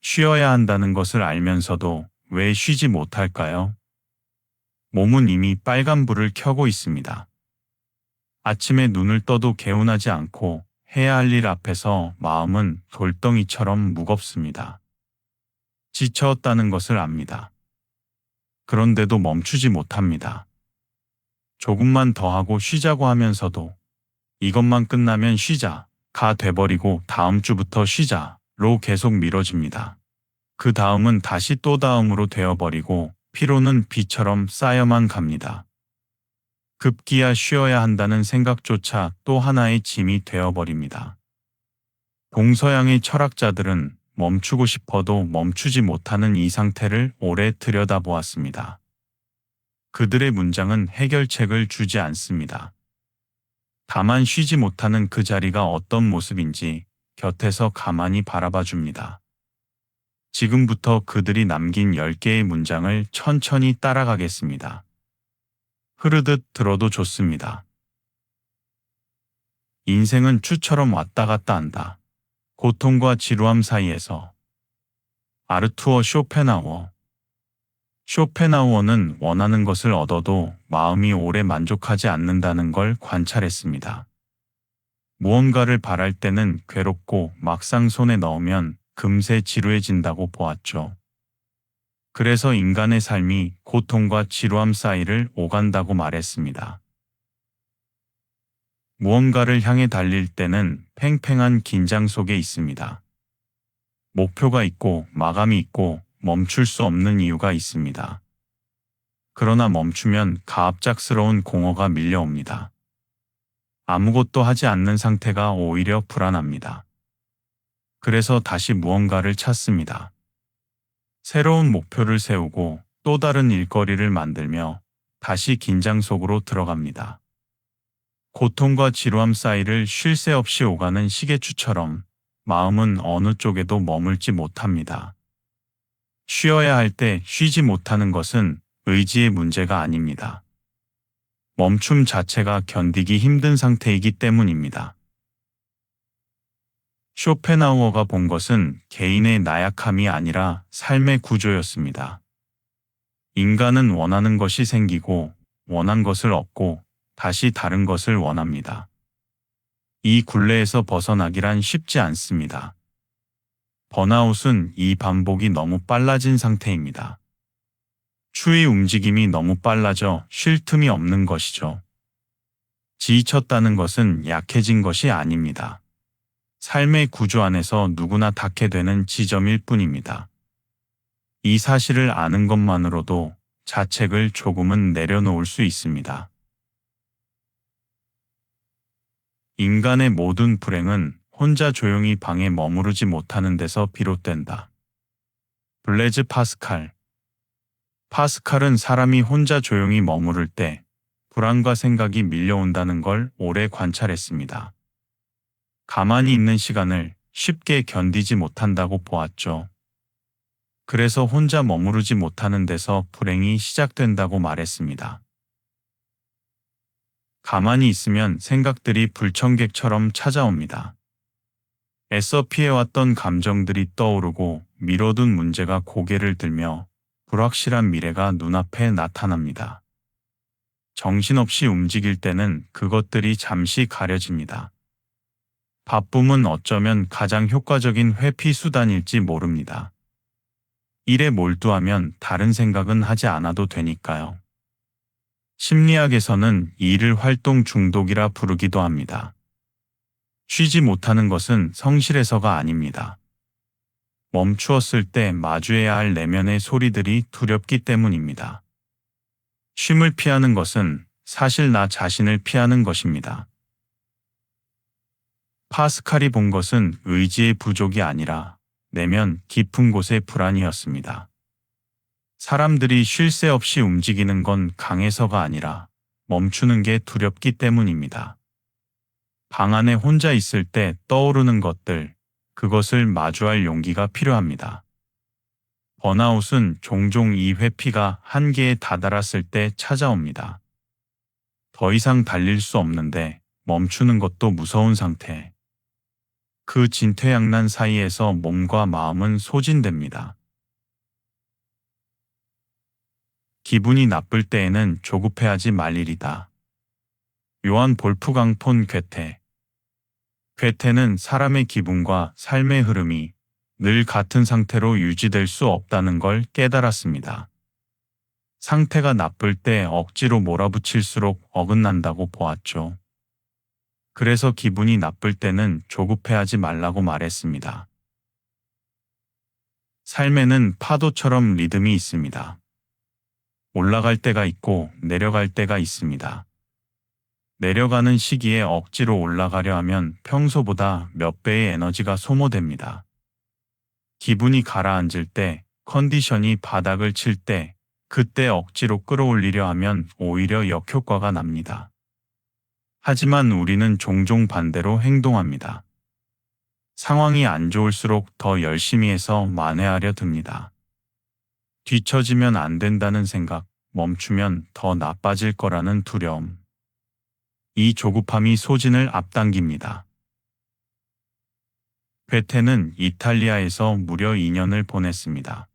쉬어야 한다는 것을 알면서도 왜 쉬지 못할까요? 몸은 이미 빨간불을 켜고 있습니다. 아침에 눈을 떠도 개운하지 않고 해야 할 일 앞에서 마음은 돌덩이처럼 무겁습니다. 지쳤다는 것을 압니다. 그런데도 멈추지 못합니다. 조금만 더 하고 쉬자고 하면서도 이것만 끝나면 쉬자가 돼버리고 다음 주부터 쉬자로 계속 미뤄집니다. 그 다음은 다시 또 다음으로 되어버리고 피로는 비처럼 쌓여만 갑니다. 급기야 쉬어야 한다는 생각조차 또 하나의 짐이 되어버립니다. 동서양의 철학자들은 멈추고 싶어도 멈추지 못하는 이 상태를 오래 들여다보았습니다. 그들의 문장은 해결책을 주지 않습니다. 다만 쉬지 못하는 그 자리가 어떤 모습인지 곁에서 가만히 바라봐 줍니다. 지금부터 그들이 남긴 10개의 문장을 천천히 따라가겠습니다. 흐르듯 들어도 좋습니다. 인생은 추처럼 왔다 갔다 한다. 고통과 지루함 사이에서. 아르투어 쇼펜하우어. 쇼펜하우어는 원하는 것을 얻어도 마음이 오래 만족하지 않는다는 걸 관찰했습니다. 무언가를 바랄 때는 괴롭고 막상 손에 넣으면 금세 지루해진다고 보았죠. 그래서 인간의 삶이 고통과 지루함 사이를 오간다고 말했습니다. 무언가를 향해 달릴 때는 팽팽한 긴장 속에 있습니다. 목표가 있고 마감이 있고 멈출 수 없는 이유가 있습니다. 그러나 멈추면 갑작스러운 공허가 밀려옵니다. 아무것도 하지 않는 상태가 오히려 불안합니다. 그래서 다시 무언가를 찾습니다. 새로운 목표를 세우고 또 다른 일거리를 만들며 다시 긴장 속으로 들어갑니다. 고통과 지루함 사이를 쉴 새 없이 오가는 시계추처럼 마음은 어느 쪽에도 머물지 못합니다. 쉬어야 할 때 쉬지 못하는 것은 의지의 문제가 아닙니다. 멈춤 자체가 견디기 힘든 상태이기 때문입니다. 쇼펜하우어가 본 것은 개인의 나약함이 아니라 삶의 구조였습니다. 인간은 원하는 것이 생기고 원한 것을 얻고 다시 다른 것을 원합니다. 이 굴레에서 벗어나기란 쉽지 않습니다. 번아웃은 이 반복이 너무 빨라진 상태입니다. 추의 움직임이 너무 빨라져 쉴 틈이 없는 것이죠. 지쳤다는 것은 약해진 것이 아닙니다. 삶의 구조 안에서 누구나 닿게 되는 지점일 뿐입니다. 이 사실을 아는 것만으로도 자책을 조금은 내려놓을 수 있습니다. 인간의 모든 불행은 혼자 조용히 방에 머무르지 못하는 데서 비롯된다. 블레즈 파스칼. 파스칼은 사람이 혼자 조용히 머무를 때 불안과 생각이 밀려온다는 걸 오래 관찰했습니다. 가만히 있는 시간을 쉽게 견디지 못한다고 보았죠. 그래서 혼자 머무르지 못하는 데서 불행이 시작된다고 말했습니다. 가만히 있으면 생각들이 불청객처럼 찾아옵니다. 애써 피해왔던 감정들이 떠오르고 미뤄둔 문제가 고개를 들며 불확실한 미래가 눈앞에 나타납니다. 정신없이 움직일 때는 그것들이 잠시 가려집니다. 바쁨은 어쩌면 가장 효과적인 회피 수단일지 모릅니다. 일에 몰두하면 다른 생각은 하지 않아도 되니까요. 심리학에서는 이를 활동 중독이라 부르기도 합니다. 쉬지 못하는 것은 성실해서가 아닙니다. 멈추었을 때 마주해야 할 내면의 소리들이 두렵기 때문입니다. 쉼을 피하는 것은 사실 나 자신을 피하는 것입니다. 파스칼이 본 것은 의지의 부족이 아니라 내면 깊은 곳의 불안이었습니다. 사람들이 쉴 새 없이 움직이는 건 강해서가 아니라 멈추는 게 두렵기 때문입니다. 방 안에 혼자 있을 때 떠오르는 것들, 그것을 마주할 용기가 필요합니다. 번아웃은 종종 이 회피가 한계에 다다랐을 때 찾아옵니다. 더 이상 달릴 수 없는데 멈추는 것도 무서운 상태. 그 진퇴양난 사이에서 몸과 마음은 소진됩니다. 기분이 나쁠 때에는 조급해하지 말 일이다. 요한 볼프강 폰 괴테. 괴테는 사람의 기분과 삶의 흐름이 늘 같은 상태로 유지될 수 없다는 걸 깨달았습니다. 상태가 나쁠 때 억지로 몰아붙일수록 어긋난다고 보았죠. 그래서 기분이 나쁠 때는 조급해하지 말라고 말했습니다. 삶에는 파도처럼 리듬이 있습니다. 올라갈 때가 있고 내려갈 때가 있습니다. 내려가는 시기에 억지로 올라가려 하면 평소보다 몇 배의 에너지가 소모됩니다. 기분이 가라앉을 때, 컨디션이 바닥을 칠 때, 그때 억지로 끌어올리려 하면 오히려 역효과가 납니다. 하지만 우리는 종종 반대로 행동합니다. 상황이 안 좋을수록 더 열심히 해서 만회하려 듭니다. 뒤처지면 안 된다는 생각, 멈추면 더 나빠질 거라는 두려움. 이 조급함이 소진을 앞당깁니다. 괴테는 이탈리아에서 무려 2년을 보냈습니다.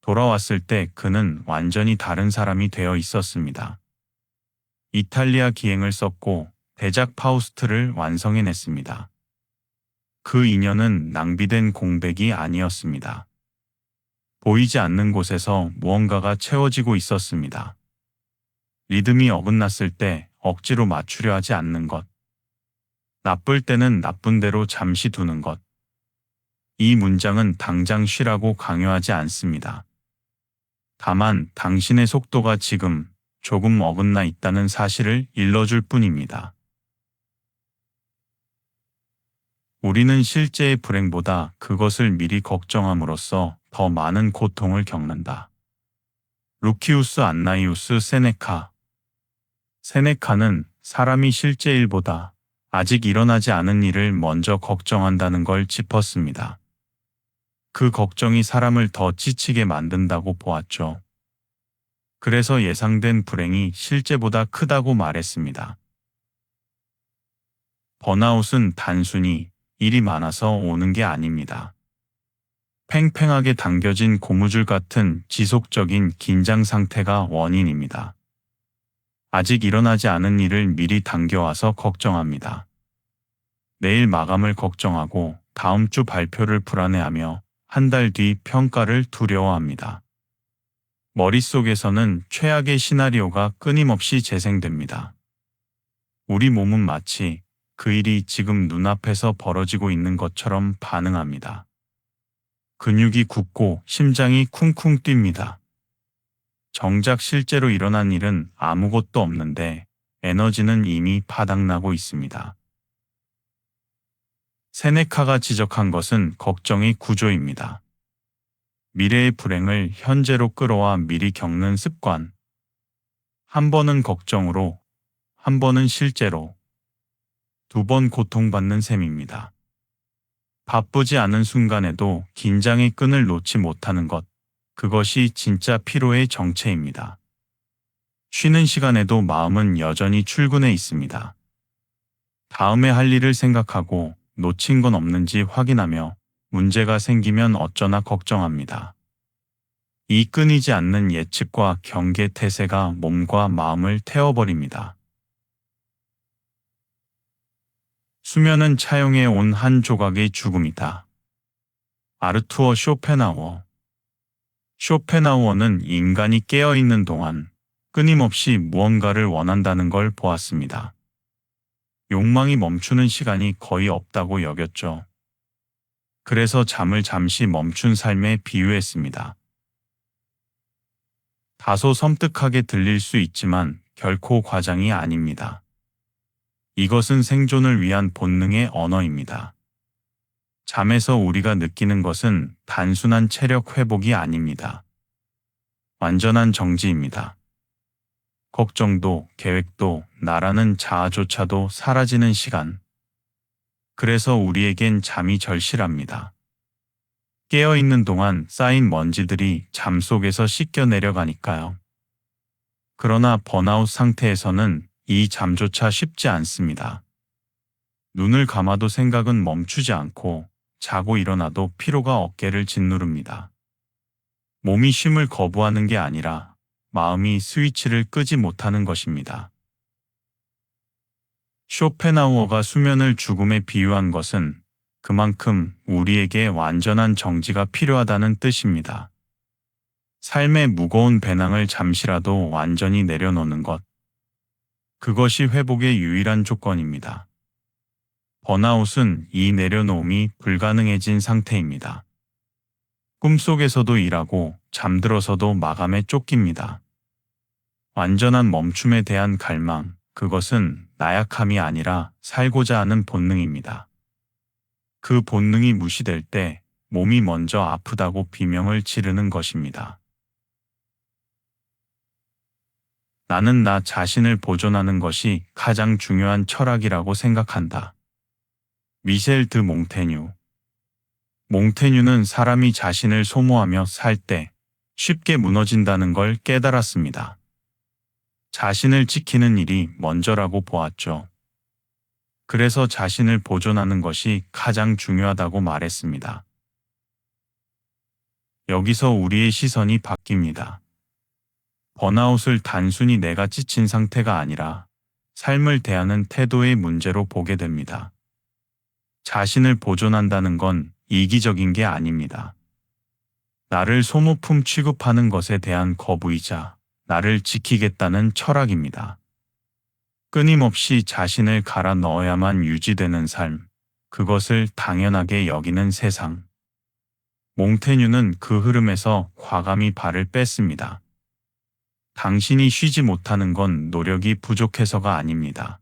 돌아왔을 때 그는 완전히 다른 사람이 되어 있었습니다. 이탈리아 기행을 썼고 대작 파우스트를 완성해냈습니다. 그 2년은 낭비된 공백이 아니었습니다. 보이지 않는 곳에서 무언가가 채워지고 있었습니다. 리듬이 어긋났을 때 억지로 맞추려 하지 않는 것. 나쁠 때는 나쁜 대로 잠시 두는 것. 이 문장은 당장 쉬라고 강요하지 않습니다. 다만 당신의 속도가 지금 조금 어긋나 있다는 사실을 일러줄 뿐입니다. 우리는 실제의 불행보다 그것을 미리 걱정함으로써 더 많은 고통을 겪는다. 루키우스 안나이우스 세네카. 세네카는 사람이 실제 일보다 아직 일어나지 않은 일을 먼저 걱정한다는 걸 짚었습니다. 그 걱정이 사람을 더 지치게 만든다고 보았죠. 그래서 예상된 불행이 실제보다 크다고 말했습니다. 번아웃은 단순히 일이 많아서 오는 게 아닙니다. 팽팽하게 당겨진 고무줄 같은 지속적인 긴장 상태가 원인입니다. 아직 일어나지 않은 일을 미리 당겨와서 걱정합니다. 내일 마감을 걱정하고 다음 주 발표를 불안해하며 한 달 뒤 평가를 두려워합니다. 머릿속에서는 최악의 시나리오가 끊임없이 재생됩니다. 우리 몸은 마치 그 일이 지금 눈앞에서 벌어지고 있는 것처럼 반응합니다. 근육이 굳고 심장이 쿵쿵 뜁니다. 정작 실제로 일어난 일은 아무것도 없는데 에너지는 이미 바닥나고 있습니다. 세네카가 지적한 것은 걱정의 구조입니다. 미래의 불행을 현재로 끌어와 미리 겪는 습관. 한 번은 걱정으로, 한 번은 실제로, 두 번 고통받는 셈입니다. 바쁘지 않은 순간에도 긴장의 끈을 놓지 못하는 것, 그것이 진짜 피로의 정체입니다. 쉬는 시간에도 마음은 여전히 출근해 있습니다. 다음에 할 일을 생각하고 놓친 건 없는지 확인하며 문제가 생기면 어쩌나 걱정합니다. 이 끊이지 않는 예측과 경계 태세가 몸과 마음을 태워버립니다. 수면은 차용해 온 한 조각의 죽음이다. 아르투어 쇼펜하우어. 쇼펜하우어는 인간이 깨어있는 동안 끊임없이 무언가를 원한다는 걸 보았습니다. 욕망이 멈추는 시간이 거의 없다고 여겼죠. 그래서 잠을 잠시 멈춘 삶에 비유했습니다. 다소 섬뜩하게 들릴 수 있지만 결코 과장이 아닙니다. 이것은 생존을 위한 본능의 언어입니다. 잠에서 우리가 느끼는 것은 단순한 체력 회복이 아닙니다. 완전한 정지입니다. 걱정도 계획도 나라는 자아조차도 사라지는 시간. 그래서 우리에겐 잠이 절실합니다. 깨어있는 동안 쌓인 먼지들이 잠 속에서 씻겨 내려가니까요. 그러나 번아웃 상태에서는 이 잠조차 쉽지 않습니다. 눈을 감아도 생각은 멈추지 않고 자고 일어나도 피로가 어깨를 짓누릅니다. 몸이 쉼을 거부하는 게 아니라 마음이 스위치를 끄지 못하는 것입니다. 쇼펜하우어가 수면을 죽음에 비유한 것은 그만큼 우리에게 완전한 정지가 필요하다는 뜻입니다. 삶의 무거운 배낭을 잠시라도 완전히 내려놓는 것. 그것이 회복의 유일한 조건입니다. 번아웃은 이 내려놓음이 불가능해진 상태입니다. 꿈속에서도 일하고 잠들어서도 마감에 쫓깁니다. 완전한 멈춤에 대한 갈망, 그것은 나약함이 아니라 살고자 하는 본능입니다. 그 본능이 무시될 때 몸이 먼저 아프다고 비명을 지르는 것입니다. 나는 나 자신을 보존하는 것이 가장 중요한 철학이라고 생각한다. 미셸 드 몽테뉴. 몽테뉴는 사람이 자신을 소모하며 살 때 쉽게 무너진다는 걸 깨달았습니다. 자신을 지키는 일이 먼저라고 보았죠. 그래서 자신을 보존하는 것이 가장 중요하다고 말했습니다. 여기서 우리의 시선이 바뀝니다. 번아웃을 단순히 내가 지친 상태가 아니라 삶을 대하는 태도의 문제로 보게 됩니다. 자신을 보존한다는 건 이기적인 게 아닙니다. 나를 소모품 취급하는 것에 대한 거부이자 나를 지키겠다는 철학입니다. 끊임없이 자신을 갈아 넣어야만 유지되는 삶, 그것을 당연하게 여기는 세상. 몽테뉴는 그 흐름에서 과감히 발을 뺐습니다. 당신이 쉬지 못하는 건 노력이 부족해서가 아닙니다.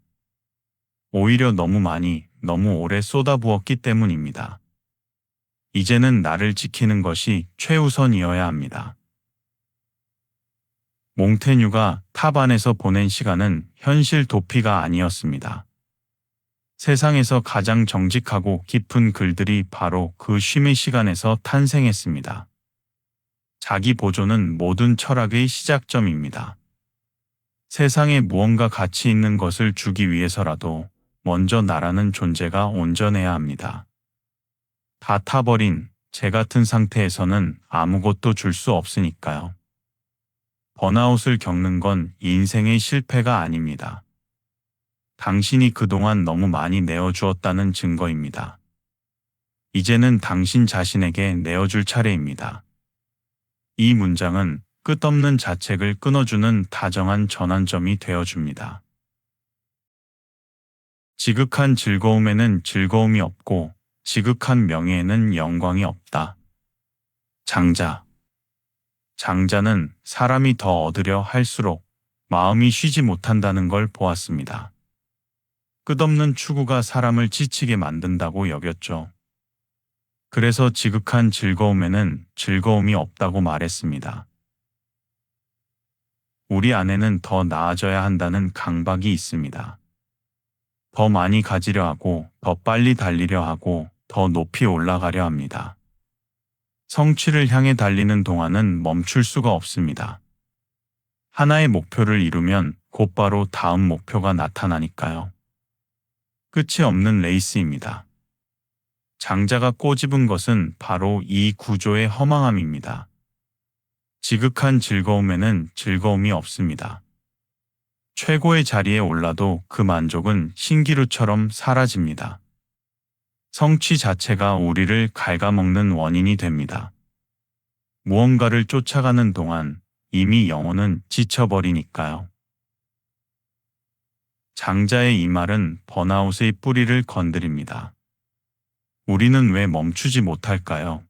오히려 너무 많이, 너무 오래 쏟아부었기 때문입니다. 이제는 나를 지키는 것이 최우선이어야 합니다. 몽테뉴가 탑 안에서 보낸 시간은 현실 도피가 아니었습니다. 세상에서 가장 정직하고 깊은 글들이 바로 그 쉼의 시간에서 탄생했습니다. 자기 보존은 모든 철학의 시작점입니다. 세상에 무언가 가치 있는 것을 주기 위해서라도 먼저 나라는 존재가 온전해야 합니다. 다 타버린 제 같은 상태에서는 아무것도 줄 수 없으니까요. 번아웃을 겪는 건 인생의 실패가 아닙니다. 당신이 그동안 너무 많이 내어주었다는 증거입니다. 이제는 당신 자신에게 내어줄 차례입니다. 이 문장은 끝없는 자책을 끊어주는 다정한 전환점이 되어줍니다. 지극한 즐거움에는 즐거움이 없고 지극한 명예에는 영광이 없다. 장자. 장자는 사람이 더 얻으려 할수록 마음이 쉬지 못한다는 걸 보았습니다. 끝없는 추구가 사람을 지치게 만든다고 여겼죠. 그래서 지극한 즐거움에는 즐거움이 없다고 말했습니다. 우리 안에는 더 나아져야 한다는 강박이 있습니다. 더 많이 가지려 하고, 더 빨리 달리려 하고, 더 높이 올라가려 합니다. 성취를 향해 달리는 동안은 멈출 수가 없습니다. 하나의 목표를 이루면 곧바로 다음 목표가 나타나니까요. 끝이 없는 레이스입니다. 장자가 꼬집은 것은 바로 이 구조의 허망함입니다. 지극한 즐거움에는 즐거움이 없습니다. 최고의 자리에 올라도 그 만족은 신기루처럼 사라집니다. 성취 자체가 우리를 갉아먹는 원인이 됩니다. 무언가를 쫓아가는 동안 이미 영혼은 지쳐버리니까요. 장자의 이 말은 번아웃의 뿌리를 건드립니다. 우리는 왜 멈추지 못할까요?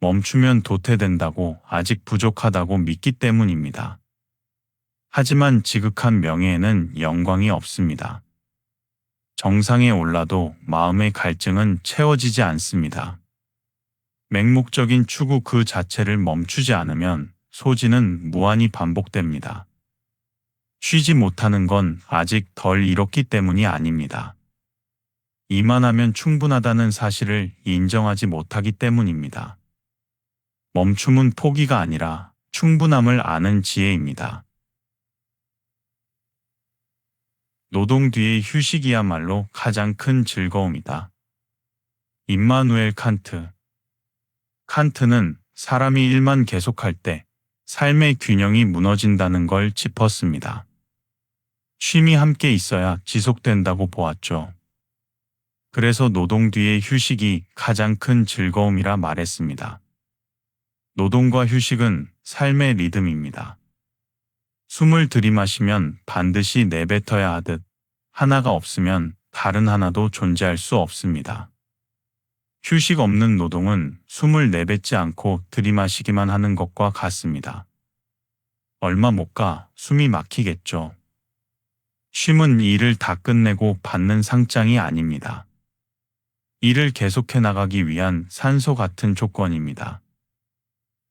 멈추면 도태된다고, 아직 부족하다고 믿기 때문입니다. 하지만 지극한 명예에는 영광이 없습니다. 정상에 올라도 마음의 갈증은 채워지지 않습니다. 맹목적인 추구 그 자체를 멈추지 않으면 소진은 무한히 반복됩니다. 쉬지 못하는 건 아직 덜 잃었기 때문이 아닙니다. 이만하면 충분하다는 사실을 인정하지 못하기 때문입니다. 멈춤은 포기가 아니라 충분함을 아는 지혜입니다. 노동 뒤의 휴식이야말로 가장 큰 즐거움이다. 임마누엘 칸트. 칸트는 사람이 일만 계속할 때 삶의 균형이 무너진다는 걸 짚었습니다. 쉼이 함께 있어야 지속된다고 보았죠. 그래서 노동 뒤의 휴식이 가장 큰 즐거움이라 말했습니다. 노동과 휴식은 삶의 리듬입니다. 숨을 들이마시면 반드시 내뱉어야 하듯 하나가 없으면 다른 하나도 존재할 수 없습니다. 휴식 없는 노동은 숨을 내뱉지 않고 들이마시기만 하는 것과 같습니다. 얼마 못 가 숨이 막히겠죠. 쉼은 일을 다 끝내고 받는 상장이 아닙니다. 일을 계속해 나가기 위한 산소 같은 조건입니다.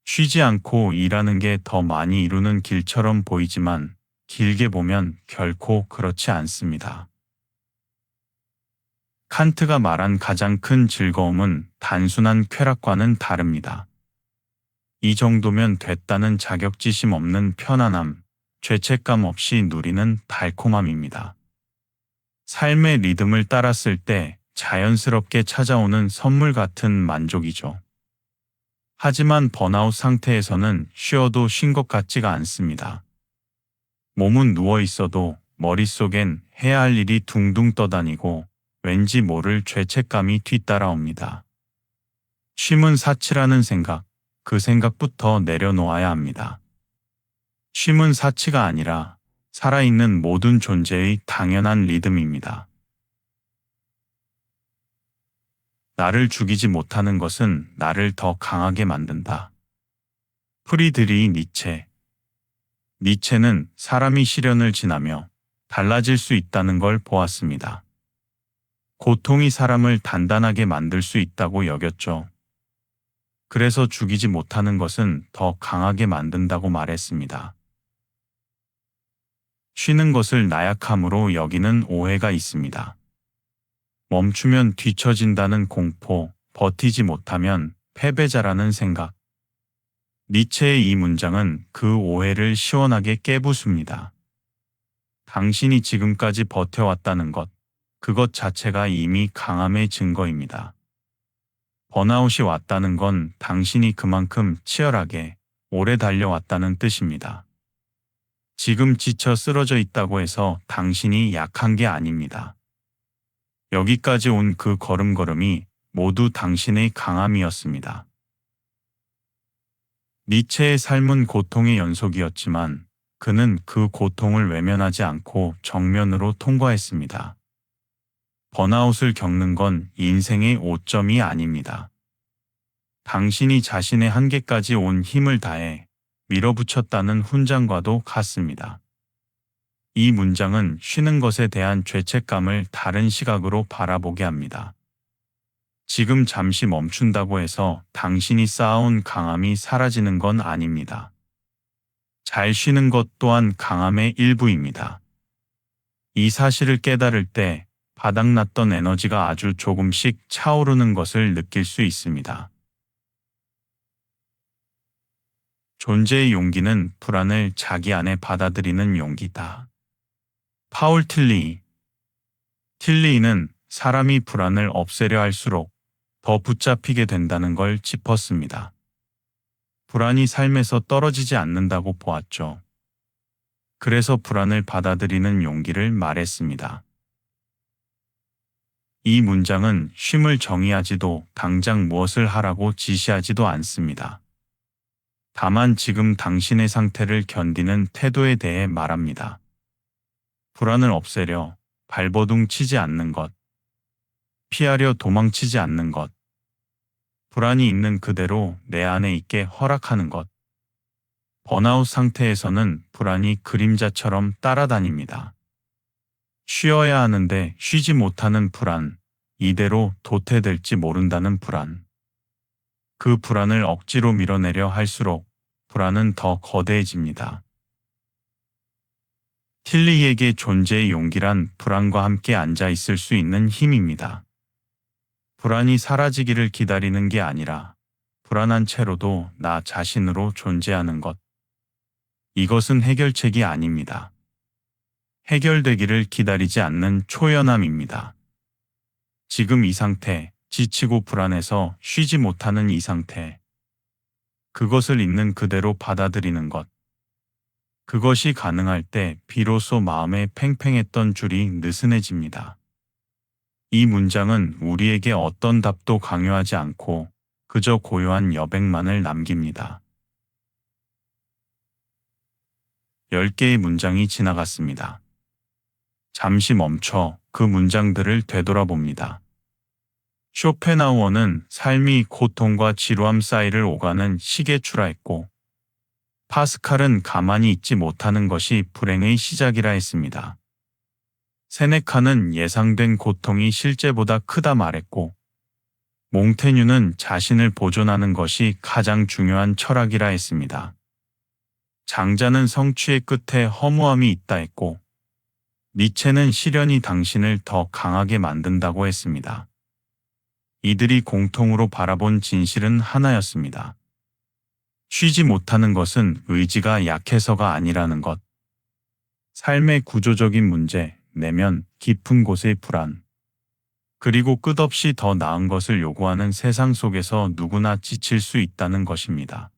쉬지 않고 일하는 게 더 많이 이루는 길처럼 보이지만 길게 보면 결코 그렇지 않습니다. 칸트가 말한 가장 큰 즐거움은 단순한 쾌락과는 다릅니다. 이 정도면 됐다는 자격지심 없는 편안함, 죄책감 없이 누리는 달콤함입니다. 삶의 리듬을 따랐을 때 자연스럽게 찾아오는 선물 같은 만족이죠. 하지만 번아웃 상태에서는 쉬어도 쉰 것 같지가 않습니다. 몸은 누워 있어도 머릿속엔 해야 할 일이 둥둥 떠다니고 왠지 모를 죄책감이 뒤따라옵니다. 쉼은 사치라는 생각, 그 생각부터 내려놓아야 합니다. 쉼은 사치가 아니라 살아있는 모든 존재의 당연한 리듬입니다. 나를 죽이지 못하는 것은 나를 더 강하게 만든다. 프리드리히 니체. 니체는 사람이 시련을 지나며 달라질 수 있다는 걸 보았습니다. 고통이 사람을 단단하게 만들 수 있다고 여겼죠. 그래서 죽이지 못하는 것은 더 강하게 만든다고 말했습니다. 쉬는 것을 나약함으로 여기는 오해가 있습니다. 멈추면 뒤처진다는 공포, 버티지 못하면 패배자라는 생각. 니체의 이 문장은 그 오해를 시원하게 깨부숩니다. 당신이 지금까지 버텨왔다는 것, 그것 자체가 이미 강함의 증거입니다. 번아웃이 왔다는 건 당신이 그만큼 치열하게 오래 달려왔다는 뜻입니다. 지금 지쳐 쓰러져 있다고 해서 당신이 약한 게 아닙니다. 여기까지 온 그 걸음걸음이 모두 당신의 강함이었습니다. 니체의 삶은 고통의 연속이었지만 그는 그 고통을 외면하지 않고 정면으로 통과했습니다. 번아웃을 겪는 건 인생의 오점이 아닙니다. 당신이 자신의 한계까지 온 힘을 다해 밀어붙였다는 훈장과도 같습니다. 이 문장은 쉬는 것에 대한 죄책감을 다른 시각으로 바라보게 합니다. 지금 잠시 멈춘다고 해서 당신이 쌓아온 강함이 사라지는 건 아닙니다. 잘 쉬는 것 또한 강함의 일부입니다. 이 사실을 깨달을 때 바닥났던 에너지가 아주 조금씩 차오르는 것을 느낄 수 있습니다. 존재의 용기는 불안을 자기 안에 받아들이는 용기다. 파울 틸리이. 틸리이는 사람이 불안을 없애려 할수록 더 붙잡히게 된다는 걸 짚었습니다. 불안이 삶에서 떨어지지 않는다고 보았죠. 그래서 불안을 받아들이는 용기를 말했습니다. 이 문장은 쉼을 정의하지도 당장 무엇을 하라고 지시하지도 않습니다. 다만 지금 당신의 상태를 견디는 태도에 대해 말합니다. 불안을 없애려 발버둥 치지 않는 것, 피하려 도망치지 않는 것, 불안이 있는 그대로 내 안에 있게 허락하는 것. 번아웃 상태에서는 불안이 그림자처럼 따라다닙니다. 쉬어야 하는데 쉬지 못하는 불안, 이대로 도태될지 모른다는 불안. 그 불안을 억지로 밀어내려 할수록 불안은 더 거대해집니다. 틸리에게 존재의 용기란 불안과 함께 앉아 있을 수 있는 힘입니다. 불안이 사라지기를 기다리는 게 아니라 불안한 채로도 나 자신으로 존재하는 것. 이것은 해결책이 아닙니다. 해결되기를 기다리지 않는 초연함입니다. 지금 이 상태, 지치고 불안해서 쉬지 못하는 이 상태. 그것을 있는 그대로 받아들이는 것. 그것이 가능할 때 비로소 마음에 팽팽했던 줄이 느슨해집니다. 이 문장은 우리에게 어떤 답도 강요하지 않고 그저 고요한 여백만을 남깁니다. 10개의 문장이 지나갔습니다. 잠시 멈춰 그 문장들을 되돌아봅니다. 쇼펜하우어는 삶이 고통과 지루함 사이를 오가는 시기에 출하했고, 파스칼은 가만히 있지 못하는 것이 불행의 시작이라 했습니다. 세네카는 예상된 고통이 실제보다 크다 말했고, 몽테뉴는 자신을 보존하는 것이 가장 중요한 철학이라 했습니다. 장자는 성취의 끝에 허무함이 있다 했고, 니체는 시련이 당신을 더 강하게 만든다고 했습니다. 이들이 공통으로 바라본 진실은 하나였습니다. 쉬지 못하는 것은 의지가 약해서가 아니라는 것. 삶의 구조적인 문제, 내면 깊은 곳의 불안. 그리고 끝없이 더 나은 것을 요구하는 세상 속에서 누구나 지칠 수 있다는 것입니다.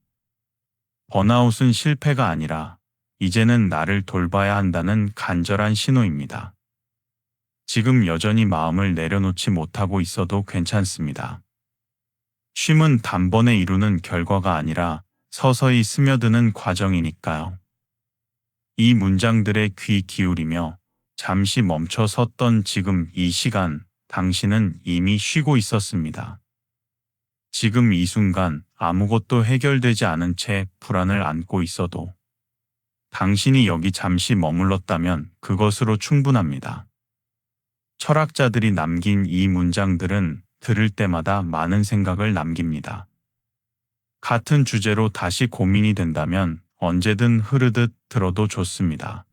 번아웃은 실패가 아니라 이제는 나를 돌봐야 한다는 간절한 신호입니다. 지금 여전히 마음을 내려놓지 못하고 있어도 괜찮습니다. 쉼은 단번에 이루는 결과가 아니라 서서히 스며드는 과정이니까요. 이 문장들에 귀 기울이며 잠시 멈춰 섰던 지금 이 시간, 당신은 이미 쉬고 있었습니다. 지금 이 순간 아무것도 해결되지 않은 채 불안을 안고 있어도 당신이 여기 잠시 머물렀다면 그것으로 충분합니다. 철학자들이 남긴 이 문장들은 들을 때마다 많은 생각을 남깁니다. 같은 주제로 다시 고민이 된다면 언제든 흐르듯 들어도 좋습니다.